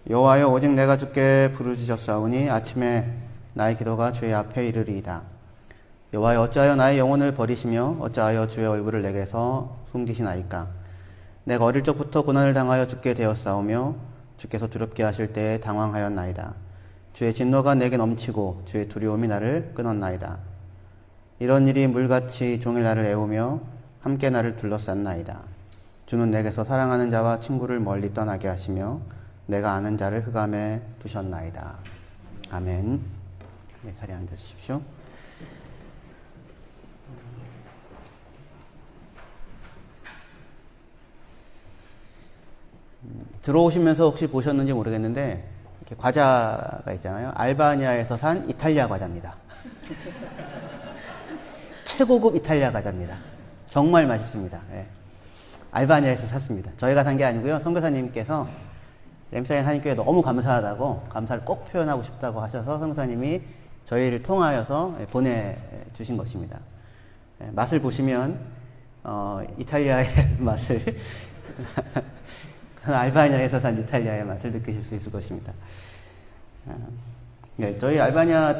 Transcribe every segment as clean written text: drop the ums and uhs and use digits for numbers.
여호와여 오직 내가 주께 부르짖었사오니 아침에 나의 기도가 주의 앞에 이르리이다. 여호와여 어찌하여 나의 영혼을 버리시며 어찌하여 주의 얼굴을 내게서 숨기시나이까. 내가 어릴 적부터 고난을 당하여 죽게 되었사오며 주께서 두렵게 하실 때에 당황하였나이다. 주의 진노가 내게 넘치고 주의 두려움이 나를 끊었나이다. 이런 일이 물같이 종일 나를 애우며 함께 나를 둘러쌌나이다. 주는 내게서 사랑하는 자와 친구를 멀리 떠나게 하시며 내가 아는 자를 흑암에 두셨나이다. 아멘. 네, 자리에 앉아주십시오. 들어오시면서 혹시 보셨는지 모르겠는데 이렇게 과자가 있잖아요. 알바니아에서 산 이탈리아 과자입니다. 최고급 이탈리아 과자입니다. 정말 맛있습니다. 네. 알바니아에서 샀습니다. 저희가 산 게 아니고요. 선교사님께서 램사인 한인교회 너무 감사하다고, 감사를 꼭 표현하고 싶다고 하셔서 선교사님이 저희를 통하여서 보내주신 것입니다. 네, 맛을 보시면 이탈리아의 맛을 알바니아에서 산 이탈리아의 맛을 느끼실 수 있을 것입니다. 네, 저희 알바니아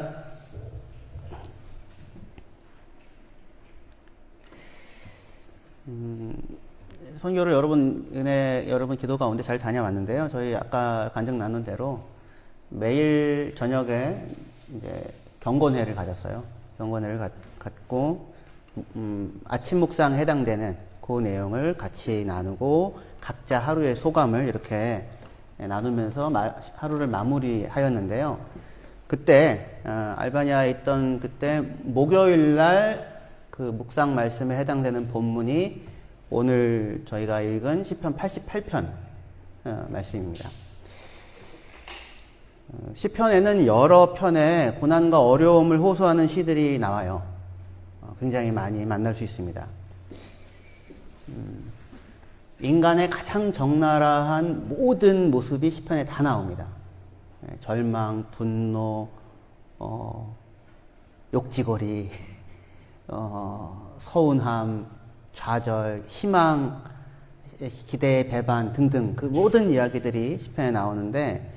선교를 여러분 기도 가운데 잘 다녀왔는데요. 저희 아까 간증 나눈 대로 매일 저녁에 이제 경건회를 가졌어요. 경건회를 갖고 아침 묵상에 해당되는 그 내용을 같이 나누고 각자 하루의 소감을 이렇게 나누면서 하루를 마무리하였는데요. 그때 알바니아에 있던 그때 목요일 날 그 묵상 말씀에 해당되는 본문이 오늘 저희가 읽은 시편 88편 말씀입니다. 시편에는 여러 편의 고난과 어려움을 호소하는 시들이 나와요. 굉장히 많이 만날 수 있습니다. 인간의 가장 적나라한 모든 모습이 시편에 다 나옵니다. 절망, 분노, 욕지거리, 서운함, 좌절, 희망, 기대, 배반 등등 그 모든 이야기들이 시편에 나오는데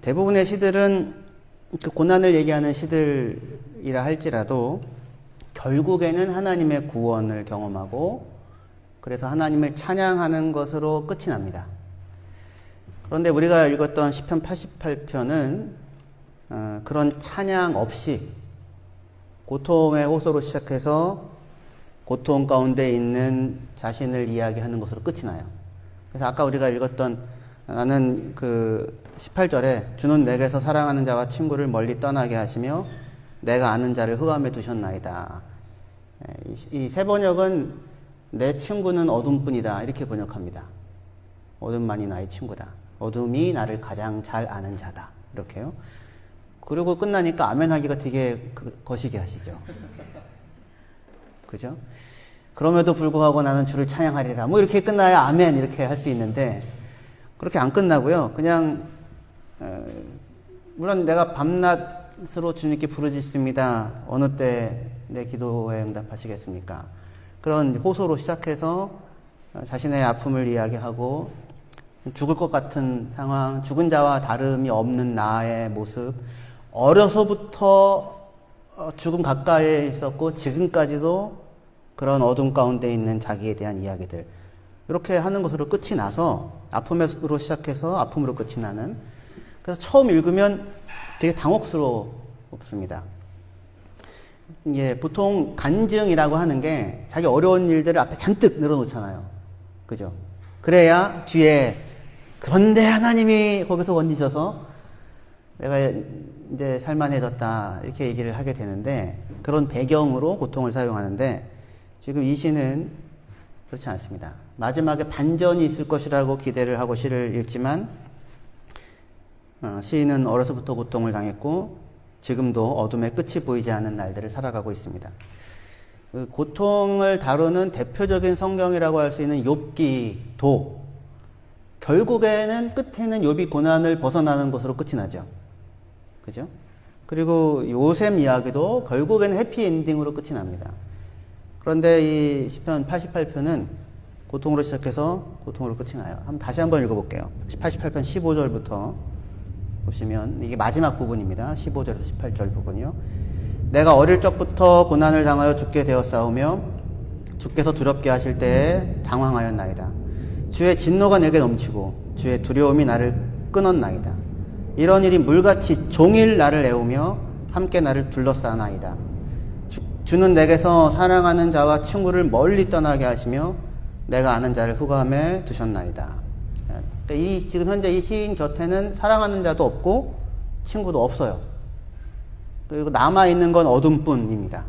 대부분의 시들은 그 고난을 얘기하는 시들이라 할지라도 결국에는 하나님의 구원을 경험하고 그래서 하나님을 찬양하는 것으로 끝이 납니다. 그런데 우리가 읽었던 시편 88편은 그런 찬양 없이 고통의 호소로 시작해서 고통 가운데 있는 자신을 이야기하는 것으로 끝이 나요. 그래서 아까 우리가 읽었던 나는 그 18절에 주는 내게서 사랑하는 자와 친구를 멀리 떠나게 하시며 내가 아는 자를 흑암에 두셨나이다. 이 세 번역은 내 친구는 어둠뿐이다 이렇게 번역합니다. 어둠만이 나의 친구다. 어둠이 나를 가장 잘 아는 자다. 이렇게요. 그리고 끝나니까 아멘 하기가 되게 거시기 하시죠. 그죠? 그럼에도 불구하고 나는 주를 찬양하리라. 뭐 이렇게 끝나야 아멘 이렇게 할 수 있는데 그렇게 안 끝나고요. 그냥 물론 내가 밤낮으로 주님께 부르짖습니다. 어느 때 내 기도에 응답하시겠습니까? 그런 호소로 시작해서 자신의 아픔을 이야기하고 죽을 것 같은 상황, 죽은 자와 다름이 없는 나의 모습, 어려서부터 죽음 가까이에 있었고 지금까지도 그런 어둠 가운데 있는 자기에 대한 이야기들 이렇게 하는 것으로 끝이 나서 아픔으로 시작해서 아픔으로 끝이 나는 그래서 처음 읽으면 되게 당혹스럽습니다. 이게 보통 간증이라고 하는 게 자기 어려운 일들을 앞에 잔뜩 늘어놓잖아요. 그죠? 그래야 뒤에 그런데 하나님이 거기서 건지셔서 내가 이제 살만해졌다 이렇게 얘기를 하게 되는데 그런 배경으로 고통을 사용하는데 지금 이 시는 그렇지 않습니다. 마지막에 반전이 있을 것이라고 기대를 하고 시를 읽지만 시인은 어려서부터 고통을 당했고 지금도 어둠의 끝이 보이지 않는 날들을 살아가고 있습니다. 그 고통을 다루는 대표적인 성경이라고 할 수 있는 욥기도 결국에는 끝에는 욥이 고난을 벗어나는 것으로 끝이 나죠. 그죠? 그리고 요셉 이야기도 결국에는 해피엔딩으로 끝이 납니다. 그런데 이 시편 88편은 고통으로 시작해서 고통으로 끝이 나요. 다시 한번 읽어볼게요. 88편 15절부터 보시면 이게 마지막 부분입니다. 15절에서 18절 부분이요. 내가 어릴 적부터 고난을 당하여 죽게 되었사오며 주께서 두렵게 하실 때에 당황하였나이다. 주의 진노가 내게 넘치고 주의 두려움이 나를 끊었나이다. 이런 일이 물같이 종일 나를 애우며 함께 나를 둘러싸나이다. 주는 내게서 사랑하는 자와 친구를 멀리 떠나게 하시며 내가 아는 자를 흑암에 두셨나이다. 지금 현재 이 시인 곁에는 사랑하는 자도 없고 친구도 없어요. 그리고 남아있는 건 어둠뿐입니다.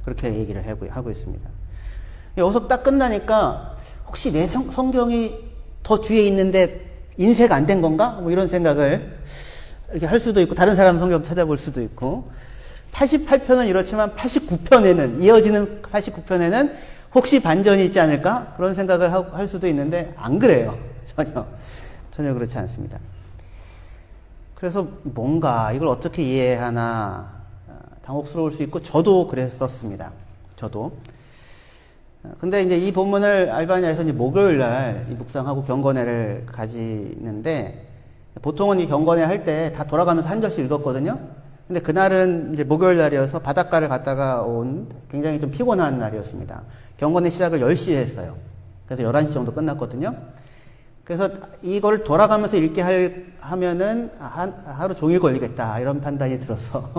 그렇게 얘기를 하고 있습니다. 여기서 딱 끝나니까 혹시 내 성경이 더 뒤에 있는데 인쇄가 안 된 건가? 뭐 이런 생각을 이렇게 할 수도 있고, 다른 사람 성경 찾아볼 수도 있고, 88편은 이렇지만 89편에는, 이어지는 89편에는 혹시 반전이 있지 않을까? 그런 생각을 할 수도 있는데, 안 그래요. 전혀 그렇지 않습니다. 그래서 뭔가 이걸 어떻게 이해하나 당혹스러울 수 있고, 저도 그랬었습니다. 저도. 근데 이제 이 본문을 알바니아에서 이제 목요일 날 이 묵상하고 경건회를 가지는데, 보통은 이 경건회 할 때 다 돌아가면서 한 절씩 읽었거든요. 근데 그날은 이제 목요일 날이어서 바닷가를 갔다가 온 굉장히 좀 피곤한 날이었습니다. 경건회 시작을 10시에 했어요. 그래서 11시 정도 끝났거든요. 그래서 이걸 돌아가면서 읽게 하면은 하루 종일 걸리겠다, 이런 판단이 들어서.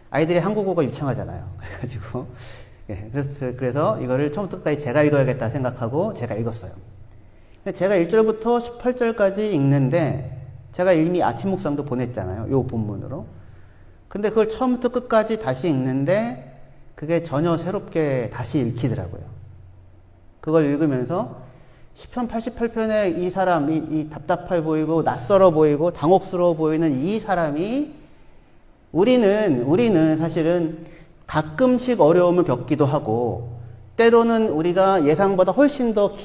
아이들이 한국어가 유창하잖아요. 그래가지고. 그래서 이거를 처음부터 끝까지 제가 읽어야겠다 생각하고 제가 읽었어요. 근데 제가 1절부터 18절까지 읽는데, 제가 이미 아침 묵상도 보냈잖아요. 요 본문으로. 근데 그걸 처음부터 끝까지 다시 읽는데, 그게 전혀 새롭게 다시 읽히더라고요. 그걸 읽으면서, 시편 88편에 이 사람, 이 답답해 보이고, 낯설어 보이고, 당혹스러워 보이는 이 사람이, 우리는 사실은 가끔씩 어려움을 겪기도 하고, 때로는 우리가 예상보다 훨씬 더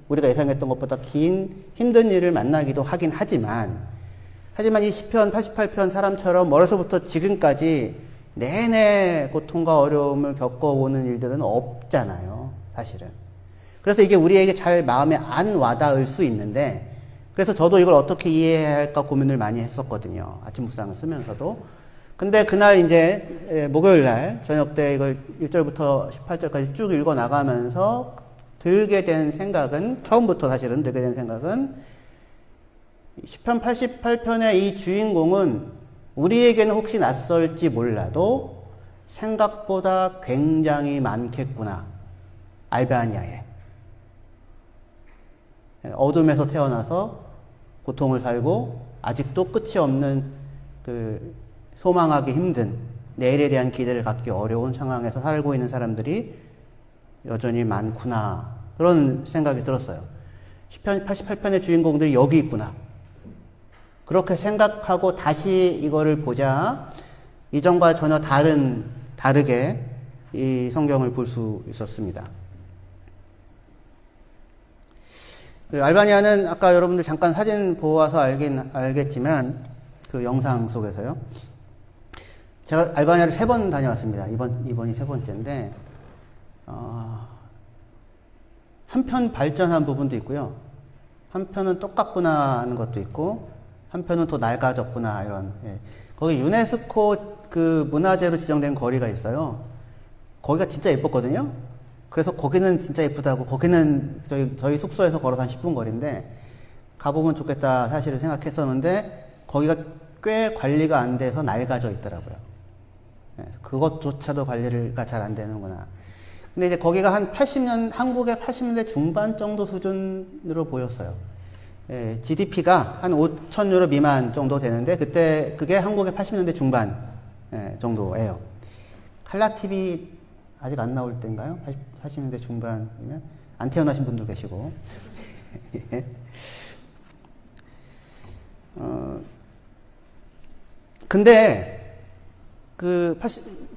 우리가 예상했던 것보다 긴 힘든 일을 만나기도 하긴 하지만 이 시편 88편 사람처럼 어려서부터 지금까지 내내 고통과 어려움을 겪어오는 일들은 없잖아요, 사실은. 그래서 이게 우리에게 잘 마음에 안 와닿을 수 있는데, 그래서 저도 이걸 어떻게 이해해야 할까 고민을 많이 했었거든요, 아침 묵상을 쓰면서도. 근데 그날 이제 목요일 날 저녁 때 이걸 1절부터 18절까지 쭉 읽어 나가면서 들게 된 생각은, 처음부터 사실은 들게 된 생각은, 시편 88편의 이 주인공은 우리에게는 혹시 낯설지 몰라도 생각보다 굉장히 많겠구나. 알바니아에. 어둠에서 태어나서 고통을 살고 아직도 끝이 없는 그 소망하기 힘든, 내일에 대한 기대를 갖기 어려운 상황에서 살고 있는 사람들이 여전히 많구나, 그런 생각이 들었어요. 시편 88편의 주인공들이 여기 있구나. 그렇게 생각하고 다시 이거를 보자 이전과 전혀 다르게 이 성경을 볼 수 있었습니다. 알바니아는 아까 여러분들 잠깐 사진 보아서 알겠지만, 그 영상 속에서요. 제가 알바니아를 3번 다녀왔습니다. 이번이 3번째인데, 한편 발전한 부분도 있고요. 한편은 똑같구나 하는 것도 있고, 한편은 더 낡아졌구나, 이런. 거기 유네스코 그 문화재로 지정된 거리가 있어요. 거기가 진짜 예뻤거든요. 그래서 거기는 진짜 예쁘다고, 거기는 저희 숙소에서 걸어서 한 10분 거리인데, 가보면 좋겠다 사실을 생각했었는데, 거기가 꽤 관리가 안 돼서 낡아져 있더라고요. 그것조차도 관리가 잘 안 되는구나. 근데 이제 거기가 한국의 80년대 중반 정도 수준으로 보였어요. GDP가 한 5천 유로 미만 정도 되는데, 그게 한국의 80년대 중반 정도예요. 칼라 TV 아직 안 나올 때인가요? 80년대 중반이면 안 태어나신 분들 계시고. 근데 그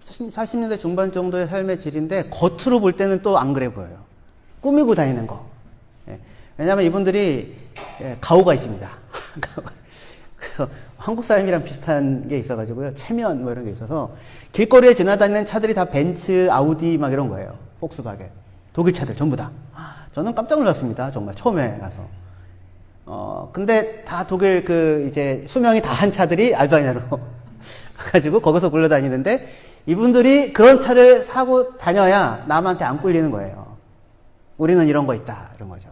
40년대 중반 정도의 삶의 질인데, 겉으로 볼 때는 또 안 그래 보여요. 꾸미고 다니는 거. 왜냐하면 이분들이 가오가 있습니다. 그래서 한국 사람이랑 비슷한 게 있어가지고요. 체면 뭐 이런 게 있어서 길거리에 지나다니는 차들이 다 벤츠, 아우디 막 이런 거예요. 폭스바겐. 독일 차들 전부 다. 저는 깜짝 놀랐습니다. 정말 처음에 가서. 근데 다 독일 이제 수명이 다 한 차들이 알바니아로 가가지고 거기서 굴러다니는데 이분들이 그런 차를 사고 다녀야 남한테 안 꿀리는 거예요. 우리는 이런 거 있다. 이런 거죠.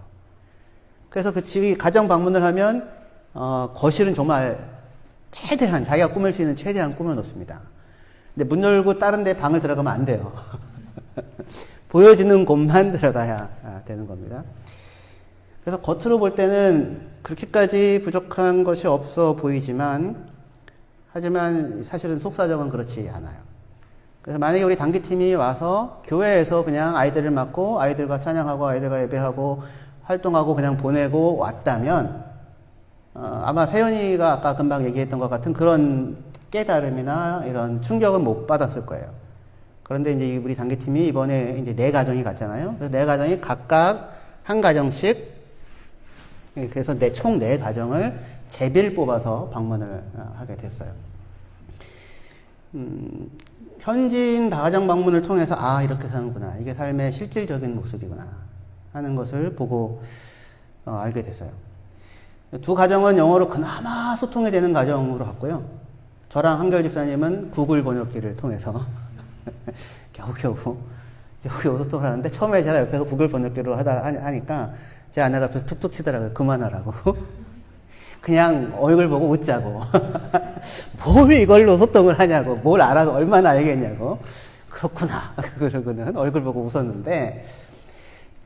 그래서 그 집이 가정 방문을 하면, 거실은 정말 최대한, 자기가 꾸밀 수 있는 최대한 꾸며놓습니다. 근데 문 열고 다른 데 방을 들어가면 안 돼요. 보여지는 곳만 들어가야 되는 겁니다. 그래서 겉으로 볼 때는 그렇게까지 부족한 것이 없어 보이지만, 하지만 사실은 속사정은 그렇지 않아요. 그래서 만약에 우리 단기팀이 와서 교회에서 그냥 아이들을 맡고 아이들과 찬양하고 아이들과 예배하고 활동하고 그냥 보내고 왔다면, 아마 세연이가 아까 금방 얘기했던 것 같은 그런 깨달음이나 이런 충격은 못 받았을 거예요. 그런데 이제 우리 단기팀이 이번에 이제 4가정이 갔잖아요. 그래서 4가정이 각각 한 가정씩, 그래서 총 4가정을 제비를 뽑아서 방문을 하게 됐어요. 현지인 다가정 방문을 통해서 이렇게 사는구나. 이게 삶의 실질적인 모습이구나 하는 것을 보고 알게 됐어요. 2가정은 영어로 그나마 소통이 되는 가정으로 갔고요. 저랑 한결 집사님은 구글 번역기를 통해서 겨우겨우 소통을 하는데, 처음에 제가 옆에서 구글 번역기로 하니까 제 아내가 옆에서 툭툭 치더라고요. 그만하라고. 그냥 얼굴 보고 웃자고. 뭘 이걸로 소통을 하냐고. 뭘 알아도 얼마나 알겠냐고. 그렇구나. 그러고는 얼굴 보고 웃었는데,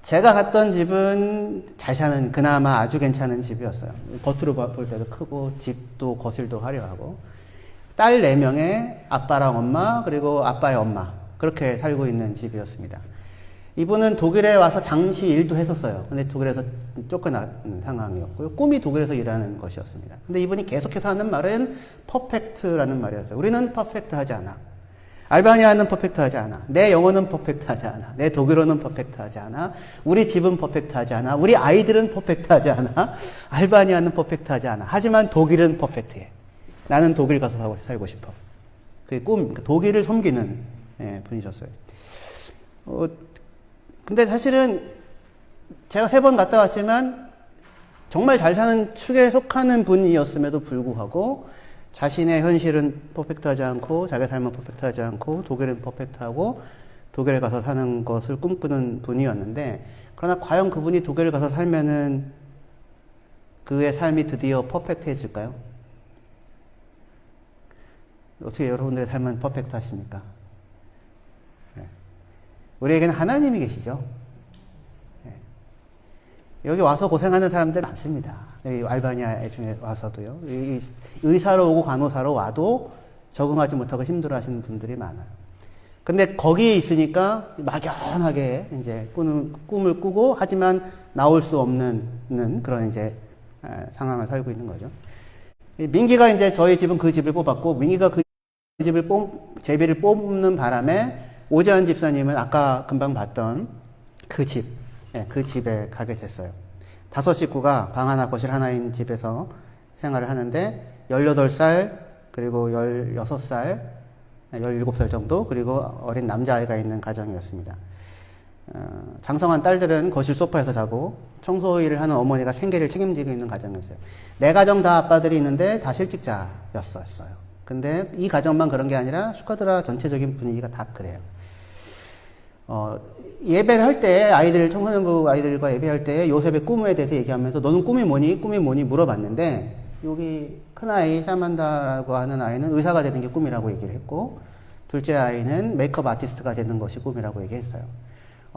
제가 갔던 집은 잘 사는, 그나마 아주 괜찮은 집이었어요. 겉으로 볼 때도 크고, 집도 거실도 화려하고, 딸 4명에 아빠랑 엄마, 그리고 아빠의 엄마, 그렇게 살고 있는 집이었습니다. 이분은 독일에 와서 잠시 일도 했었어요. 근데 독일에서 쫓겨난 상황이었고요. 꿈이 독일에서 일하는 것이었습니다. 근데 이분이 계속해서 하는 말은 퍼펙트라는 말이었어요. 우리는 퍼펙트 하지 않아. 알바니아는 퍼펙트 하지 않아. 내 영어는 퍼펙트 하지 않아. 내 독일어는 퍼펙트 하지 않아. 우리 집은 퍼펙트 하지 않아. 우리 아이들은 퍼펙트 하지 않아. 알바니아는 퍼펙트 하지 않아. 하지만 독일은 퍼펙트해. 나는 독일 가서 살고 싶어. 그게 꿈, 독일을 섬기는 분이셨어요. 근데 사실은 제가 3번 갔다 왔지만 정말 잘 사는 축에 속하는 분이었음에도 불구하고 자신의 현실은 퍼펙트하지 않고 자기 삶은 퍼펙트하지 않고 독일은 퍼펙트하고 독일에 가서 사는 것을 꿈꾸는 분이었는데, 그러나 과연 그분이 독일에 가서 살면은 그의 삶이 드디어 퍼펙트해질까요? 어떻게 여러분들의 삶은 퍼펙트 하십니까? 우리에게는 하나님이 계시죠. 여기 와서 고생하는 사람들 많습니다. 여기 알바니아 중에 와서도요. 의사로 오고 간호사로 와도 적응하지 못하고 힘들어 하시는 분들이 많아요. 근데 거기에 있으니까 막연하게 이제 꿈을 꾸고, 하지만 나올 수 없는 그런 이제 상황을 살고 있는 거죠. 민기가 이제 저희 집은 그 집을 뽑았고, 민기가 그 집을 제비를 뽑는 바람에 오재환 집사님은 아까 금방 봤던 그 집에 가게 됐어요. 5식구가 방 하나 거실 하나인 집에서 생활을 하는데, 18살, 그리고 16살, 17살 정도, 그리고 어린 남자아이가 있는 가정이었습니다. 장성한 딸들은 거실 소파에서 자고, 청소 일을 하는 어머니가 생계를 책임지고 있는 가정이었어요. 4가정 다 아빠들이 있는데 다 실직자였어요. 근데 이 가정만 그런 게 아니라 슈카드라 전체적인 분위기가 다 그래요. 예배를 할 때 청소년부 아이들과 예배할 때 요셉의 꿈에 대해서 얘기하면서 너는 꿈이 뭐니? 꿈이 뭐니? 물어봤는데, 여기 큰아이 사만다라고 하는 아이는 의사가 되는 게 꿈이라고 얘기를 했고, 둘째 아이는 메이크업 아티스트가 되는 것이 꿈이라고 얘기했어요.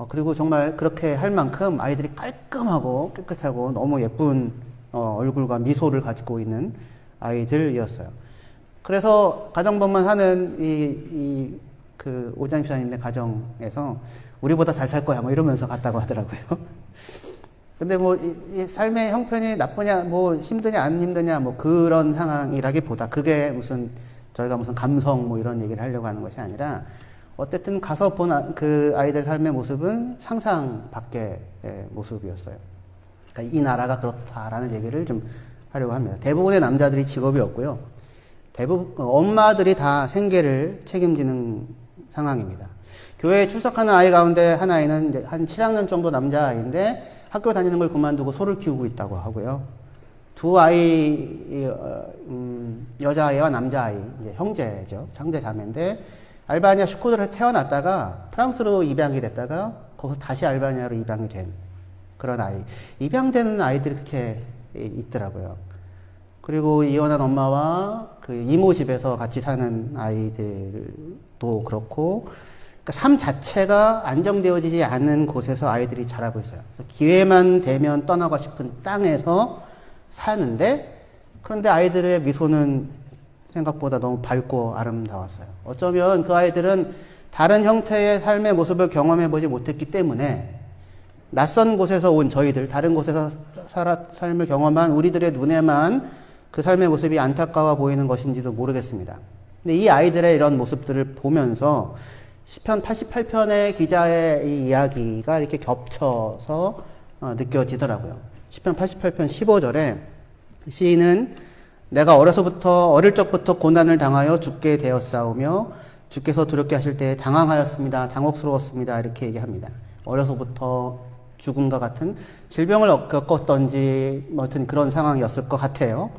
그리고 정말 그렇게 할 만큼 아이들이 깔끔하고 깨끗하고 너무 예쁜 얼굴과 미소를 가지고 있는 아이들이었어요. 그래서 가정법만 하는 그 오장 집사님네 가정에서 우리보다 잘 살 거야 뭐 이러면서 갔다고 하더라고요. 근데 뭐 이 삶의 형편이 나쁘냐, 뭐 힘드냐 안 힘드냐 뭐 그런 상황이라기보다, 그게 저희가 무슨 감성 뭐 이런 얘기를 하려고 하는 것이 아니라, 어쨌든 가서 본 그 아이들 삶의 모습은 상상 밖의 모습이었어요. 그러니까 이 나라가 그렇다라는 얘기를 좀 하려고 합니다. 대부분의 남자들이 직업이 없고요. 대부분 엄마들이 다 생계를 책임지는 상황입니다. 교회에 출석하는 아이 가운데 한 아이는 이제 한 7학년 정도 남자아이인데 학교 다니는 걸 그만두고 소를 키우고 있다고 하고요. 두 아이, 여자아이와 남자아이, 이제 형제죠. 형제 자매인데 알바니아 슈코드에서 태어났다가 프랑스로 입양이 됐다가 거기서 다시 알바니아로 입양이 된 그런 아이. 입양되는 아이들이 그렇게 있더라고요. 그리고 이혼한 엄마와 그 이모 집에서 같이 사는 아이들도 그렇고, 그러니까 삶 자체가 안정되어지지 않은 곳에서 아이들이 자라고 있어요. 그래서 기회만 되면 떠나고 싶은 땅에서 사는데, 그런데 아이들의 미소는 생각보다 너무 밝고 아름다웠어요. 어쩌면 그 아이들은 다른 형태의 삶의 모습을 경험해보지 못했기 때문에 낯선 곳에서 온 저희들, 다른 곳에서 삶을 경험한 우리들의 눈에만 그 삶의 모습이 안타까워 보이는 것인지도 모르겠습니다. 근데 이 아이들의 이런 모습들을 보면서 시편 88편의 기자의 이 이야기가 이렇게 겹쳐서 느껴지더라고요. 시편 88편 15절에 시인은 내가 어릴 적부터 고난을 당하여 죽게 되었사오며 주께서 두렵게 하실 때에 당황하였습니다. 당혹스러웠습니다. 이렇게 얘기합니다. 어려서부터 죽음과 같은 질병을 겪었던지 뭐 하여튼 그런 상황이었을 것 같아요.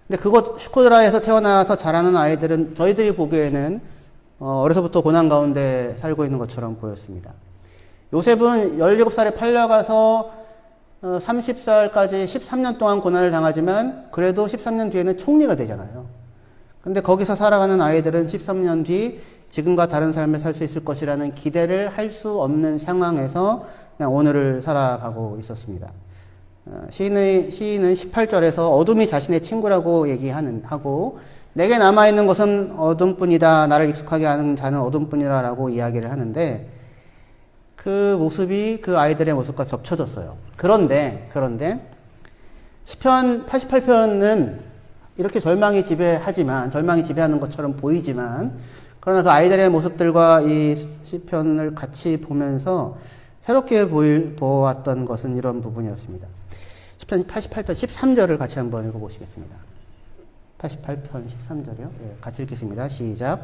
근데 그곳 슈코드라에서 태어나서 자라는 아이들은 저희들이 보기에는 어려서부터 고난 가운데 살고 있는 것처럼 보였습니다. 요셉은 17살에 팔려가서 30살까지 13년 동안 고난을 당하지만 그래도 13년 뒤에는 총리가 되잖아요. 근데 거기서 살아가는 아이들은 13년 뒤 지금과 다른 삶을 살 수 있을 것이라는 기대를 할 수 없는 상황에서 그냥 오늘을 살아가고 있었습니다. 시인은 18절에서 어둠이 자신의 친구라고 하고 내게 남아있는 것은 어둠뿐이다. 나를 익숙하게 하는 자는 어둠뿐이라 라고 이야기를 하는데 그 모습이 그 아이들의 모습과 겹쳐졌어요. 그런데 시편 88편은 이렇게 절망이 지배하는 것처럼 보이지만 그러나 그 아이들의 모습들과 이 시편을 같이 보면서 새롭게 보았던 것은 이런 부분이었습니다. 시편 88편 13절을 같이 한번 읽어보시겠습니다. 88편 13절이요. 네, 같이 읽겠습니다. 시작.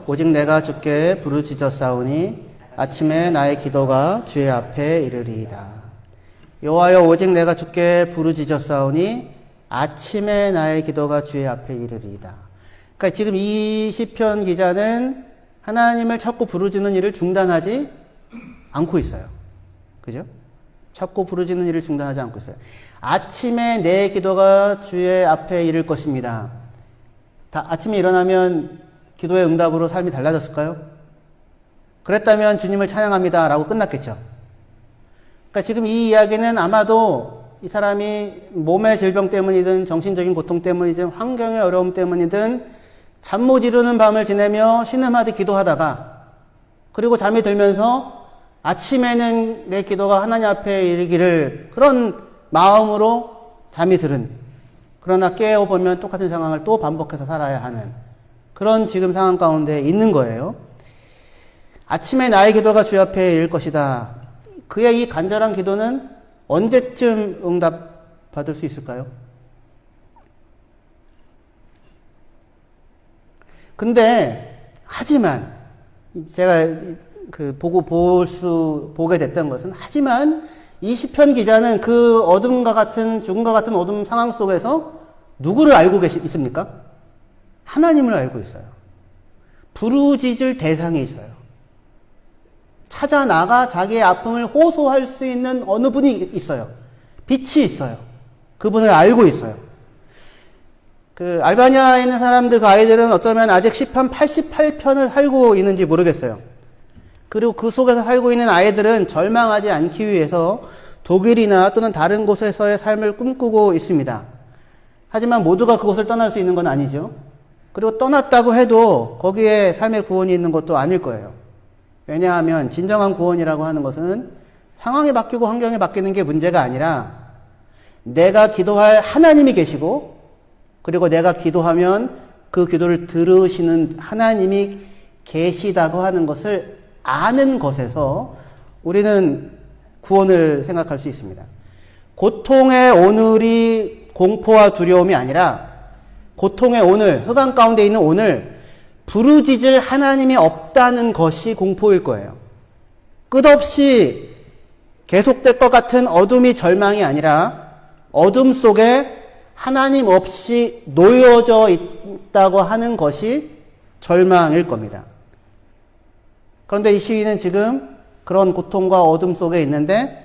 오직 내가 주께 부르짖었사오니 아침에 나의 기도가 주의 앞에 이르리이다. 여호와여 오직 내가 주께 부르짖었사오니 아침에 나의 기도가 주의 앞에 이르리이다. 그러니까 지금 이 시편 기자는 하나님을 찾고 부르짖는 일을 중단하지 않고 있어요. 그죠? 찾고 부르짖는 일을 중단하지 않고 있어요. 아침에 내 기도가 주의 앞에 이를 것입니다. 아침에 일어나면 기도의 응답으로 삶이 달라졌을까요? 그랬다면 주님을 찬양합니다 라고 끝났겠죠. 그러니까 지금 이 이야기는 아마도 이 사람이 몸의 질병 때문이든 정신적인 고통 때문이든 환경의 어려움 때문이든 잠 못 이루는 밤을 지내며 신음하듯 기도하다가 그리고 잠이 들면서 아침에는 내 기도가 하나님 앞에 이르기를 그런 마음으로 잠이 들은, 그러나 깨어보면 똑같은 상황을 또 반복해서 살아야 하는 그런 지금 상황 가운데 있는 거예요. 아침에 나의 기도가 주 앞에 이를 것이다. 그의 이 간절한 기도는 언제쯤 응답받을 수 있을까요? 근데 하지만 제가 보게 됐던 것은 하지만 이 시편 기자는 그 어둠과 같은 죽음과 같은 어둠 상황 속에서 누구를 알고 있습니까? 하나님을 알고 있어요. 부르짖을 대상이 있어요. 찾아 나가 자기의 아픔을 호소할 수 있는 어느 분이 있어요. 빛이 있어요. 그분을 알고 있어요. 그 알바니아에 있는 사람들, 그 아이들은 어쩌면 아직 시편 88편을 살고 있는지 모르겠어요. 그리고 그 속에서 살고 있는 아이들은 절망하지 않기 위해서 독일이나 또는 다른 곳에서의 삶을 꿈꾸고 있습니다. 하지만 모두가 그곳을 떠날 수 있는 건 아니죠. 그리고 떠났다고 해도 거기에 삶의 구원이 있는 것도 아닐 거예요. 왜냐하면 진정한 구원이라고 하는 것은 상황이 바뀌고 환경이 바뀌는 게 문제가 아니라 내가 기도할 하나님이 계시고 그리고 내가 기도하면 그 기도를 들으시는 하나님이 계시다고 하는 것을 아는 것에서 우리는 구원을 생각할 수 있습니다. 고통의 오늘이 공포와 두려움이 아니라 고통의 오늘, 흑암 가운데 있는 오늘, 부르짖을 하나님이 없다는 것이 공포일 거예요. 끝없이 계속될 것 같은 어둠이 절망이 아니라 어둠 속에 하나님 없이 놓여져 있다고 하는 것이 절망일 겁니다. 그런데 이 시인은 지금 그런 고통과 어둠 속에 있는데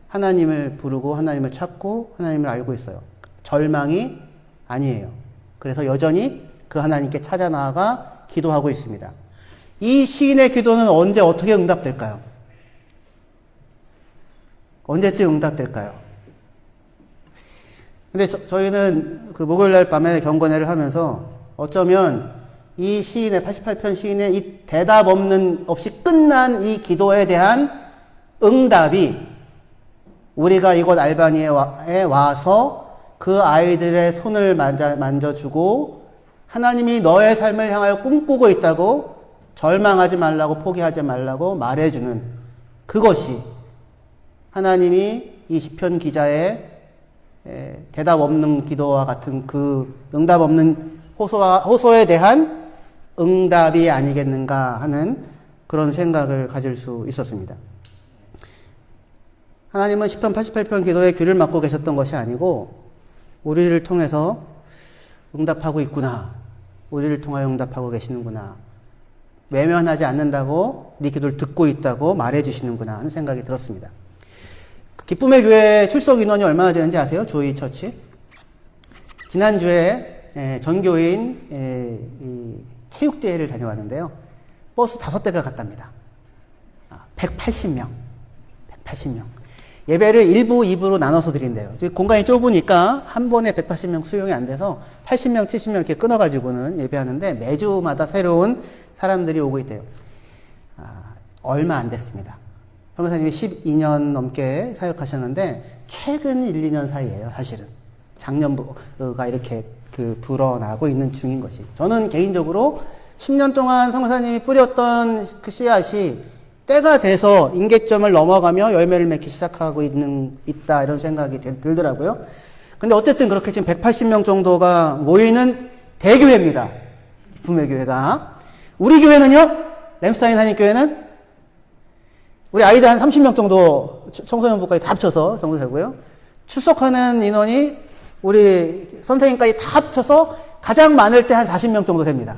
하나님을 부르고 하나님을 찾고 하나님을 알고 있어요. 절망이 아니에요. 그래서 여전히 그 하나님께 찾아 나아가 기도하고 있습니다. 이 시인의 기도는 언제 어떻게 응답될까요? 언제쯤 응답될까요? 근데 저희는 그 목요일날 밤에 경건회를 하면서 어쩌면 이 시인의 88편 시인의 이 대답 없이 끝난 이 기도에 대한 응답이 우리가 이곳 알바니에 와서 그 아이들의 손을 만져주고 하나님이 너의 삶을 향하여 꿈꾸고 있다고 절망하지 말라고 포기하지 말라고 말해주는 그것이 하나님이 이 시편 기자의 대답 없는 기도와 같은 그 응답 없는 호소에 대한 응답이 아니겠는가 하는 그런 생각을 가질 수 있었습니다. 하나님은 시편 88편 기도에 귀를 막고 계셨던 것이 아니고 우리를 통해서 응답하고 있구나. 우리를 통하여 응답하고 계시는구나. 외면하지 않는다고 네 기도를 듣고 있다고 말해주시는구나 하는 생각이 들었습니다. 기쁨의 교회 출석 인원이 얼마나 되는지 아세요? 조이 처치. 지난주에 전교인 체육대회를 다녀왔는데요. 버스 5대가 갔답니다. 180명. 180명. 예배를 1부, 2부로 나눠서 드린대요. 공간이 좁으니까 한 번에 180명 수용이 안 돼서 80명, 70명 이렇게 끊어가지고는 예배하는데 매주마다 새로운 사람들이 오고 있대요. 얼마 안 됐습니다. 변호사님이 12년 넘게 사역하셨는데 최근 1, 2년 사이에요, 사실은. 작년부가 이렇게 불어나고 있는 중인 것이. 저는 개인적으로 10년 동안 성사님이 뿌렸던 그 씨앗이 때가 돼서 임계점을 넘어가며 열매를 맺기 시작하고 있다, 이런 생각이 들더라고요. 근데 어쨌든 그렇게 지금 180명 정도가 모이는 대교회입니다. 기쁨의 교회가. 우리 교회는요, 램스타인 산입교회는 우리 아이들 한 30명 정도 청소년부까지 다 합쳐서 정도 되고요. 출석하는 인원이 우리 선생님까지 다 합쳐서 가장 많을 때 한 40명 정도 됩니다.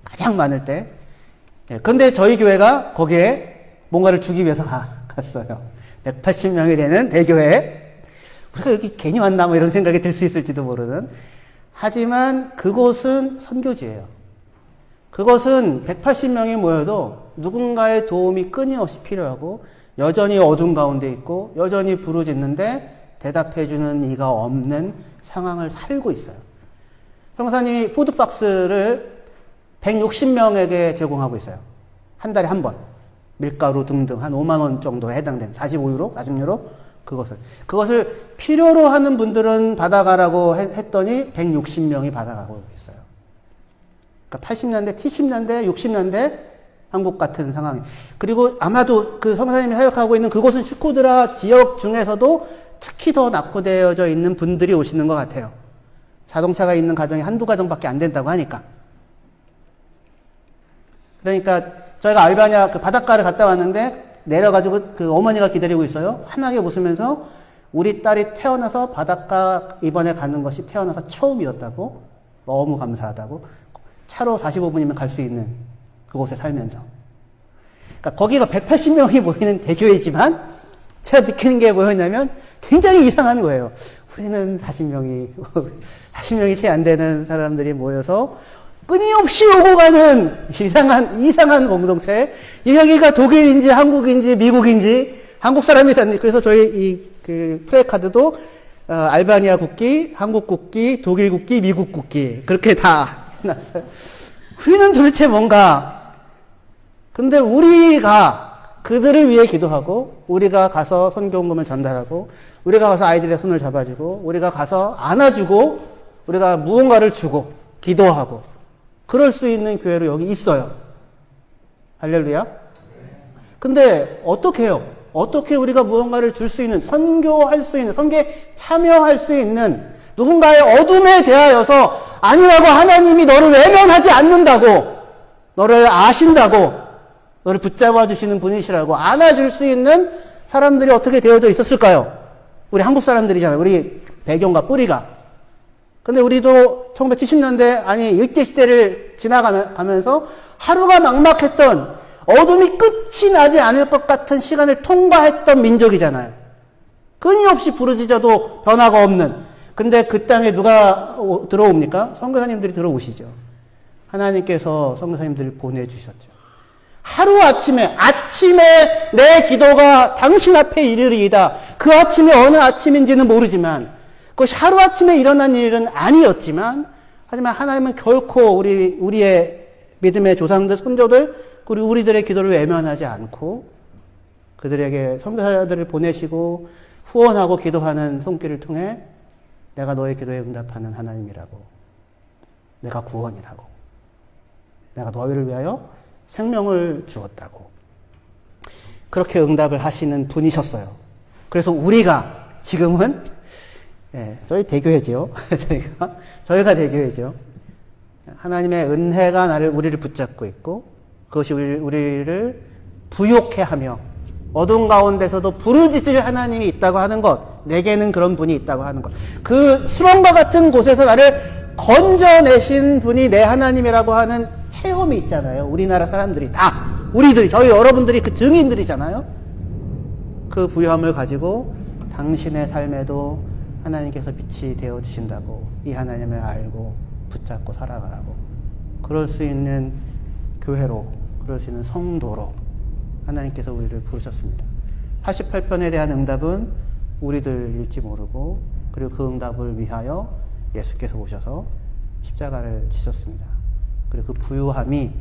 가장 많을 때. 근데 저희 교회가 거기에 뭔가를 주기 위해서 갔어요. 180명이 되는 대교회. 우리가 여기 괜히 왔나 뭐 이런 생각이 들 수 있을지도 모르는. 하지만 그곳은 선교지예요. 그것은 180명이 모여도 누군가의 도움이 끊임없이 필요하고 여전히 어둠 가운데 있고 여전히 부르짖는데 대답해주는 이가 없는 상황을 살고 있어요. 평사님이 푸드박스를 160명에게 제공하고 있어요. 한 달에 한 번. 밀가루 등등 한 5만 원 정도에 해당된 45유로, 40유로 그것을 필요로 하는 분들은 받아가라고 했더니 160명이 받아가고 있어요. 그러니까 80년대, 70년대, 60년대 한국 같은 상황이. 그리고 아마도 그 성사님이 사역하고 있는 그곳은 슈코드라 지역 중에서도 특히 더 낙후되어져 있는 분들이 오시는 것 같아요. 자동차가 있는 가정이 한두 가정밖에 안 된다고 하니까. 그러니까 저희가 알바냐 그 바닷가를 갔다 왔는데 내려가지고 그 어머니가 기다리고 있어요. 환하게 웃으면서 우리 딸이 태어나서 바닷가 이번에 가는 것이 태어나서 처음이었다고, 너무 감사하다고, 차로 45분이면 갈 수 있는 그곳에 살면서. 그러니까 거기가 180명이 모이는 대교회지만 제가 느끼는 게 뭐였냐면 굉장히 이상한 거예요. 우리는 40명이 채 안 되는 사람들이 모여서 끊임없이 오고 가는 이상한 공동체. 여기가 독일인지 한국인지 미국인지 한국 사람이 샀는데, 그래서 저희 그 플래카드도 알바니아 국기, 한국 국기, 독일 국기, 미국 국기 그렇게 다 해놨어요. 우리는 도대체 뭔가. 근데 우리가 그들을 위해 기도하고, 우리가 가서 선교원금을 전달하고, 우리가 가서 아이들의 손을 잡아주고, 우리가 가서 안아주고, 우리가 무언가를 주고 기도하고, 그럴 수 있는 교회로 여기 있어요. 할렐루야. 근데 어떻게 해요? 어떻게 우리가 무언가를 줄 수 있는, 선교할 수 있는, 선교에 참여할 수 있는, 누군가의 어둠에 대하여서 아니라고 하나님이 너를 외면하지 않는다고 너를 아신다고, 너를 붙잡아 주시는 분이시라고 안아줄 수 있는 사람들이 어떻게 되어져 있었을까요? 우리 한국 사람들이잖아요. 우리 배경과 뿌리가. 근데 우리도 1970년대, 아니, 일제시대를 지나가면서 하루가 막막했던, 어둠이 끝이 나지 않을 것 같은 시간을 통과했던 민족이잖아요. 끊임없이 부르짖어도 변화가 없는. 근데 그 땅에 누가 들어옵니까? 선교사님들이 들어오시죠. 하나님께서 선교사님들을 보내주셨죠. 하루아침에 내 기도가 당신 앞에 이르리이다. 그 아침이 어느 아침인지는 모르지만 그것이 하루아침에 일어난 일은 아니었지만, 하지만 하나님은 결코 우리의 믿음의 조상들, 선조들, 그리고 우리들의 기도를 외면하지 않고 그들에게 선교사들을 보내시고 후원하고 기도하는 손길을 통해 내가 너의 기도에 응답하는 하나님이라고, 내가 구원이라고, 내가 너희를 위하여 생명을 주었다고, 그렇게 응답을 하시는 분이셨어요. 그래서 우리가 지금은, 저희 대교회죠. 저희가 대교회죠. 하나님의 은혜가 우리를 붙잡고 있고, 그것이 우리를 부욕해 하며, 어두운 가운데서도 부르짖을 하나님이 있다고 하는 것, 내게는 그런 분이 있다고 하는 것, 그 수렁과 같은 곳에서 나를 건져내신 분이 내 하나님이라고 하는 체험이 있잖아요. 우리나라 사람들이 다, 저희 여러분들이 그 증인들이잖아요. 그 부유함을 가지고 당신의 삶에도 하나님께서 빛이 되어주신다고, 이 하나님을 알고 붙잡고 살아가라고, 그럴 수 있는 교회로, 그럴 수 있는 성도로 하나님께서 우리를 부르셨습니다. 88편에 대한 응답은 우리들일지 모르고, 그리고 그 응답을 위하여 예수께서 오셔서 십자가를 지셨습니다. 그리고 그 부유함이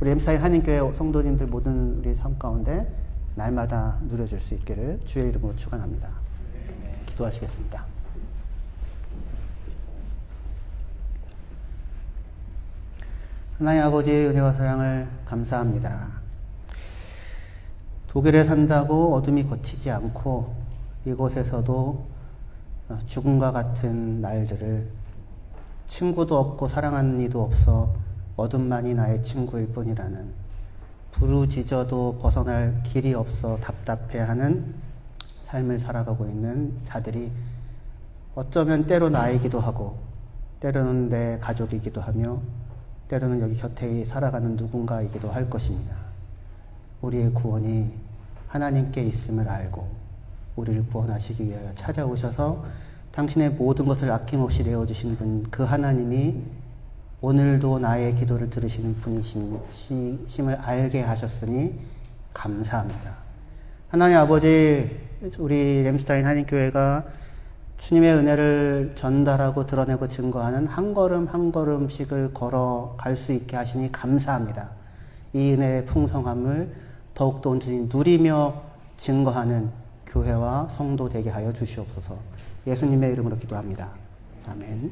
우리 엠사인 한인교회 성도님들 모든 우리 삶 가운데 날마다 누려질 수 있기를 주의 이름으로 축원합니다. 기도하시겠습니다. 하나님 아버지의 은혜와 사랑을 감사합니다. 독일에 산다고 어둠이 걷히지 않고 이곳에서도 죽음과 같은 날들을, 친구도 없고 사랑하는 이도 없어 어둠만이 나의 친구일 뿐이라는, 부르짖어도 벗어날 길이 없어 답답해하는 삶을 살아가고 있는 자들이 어쩌면 때로 나이기도 하고, 때로는 내 가족이기도 하며, 때로는 여기 곁에 살아가는 누군가이기도 할 것입니다. 우리의 구원이 하나님께 있음을 알고 우리를 구원하시기 위하여 찾아오셔서 당신의 모든 것을 아낌없이 내어주신 분, 그 하나님이 오늘도 나의 기도를 들으시는 분이심을 알게 하셨으니 감사합니다. 하나님 아버지, 우리 램스타인 한인교회가 주님의 은혜를 전달하고 드러내고 증거하는 한 걸음 한 걸음씩을 걸어갈 수 있게 하시니 감사합니다. 이 은혜의 풍성함을 더욱더 온전히 누리며 증거하는 교회와 성도 되게 하여 주시옵소서. 예수님의 이름으로 기도합니다. 아멘.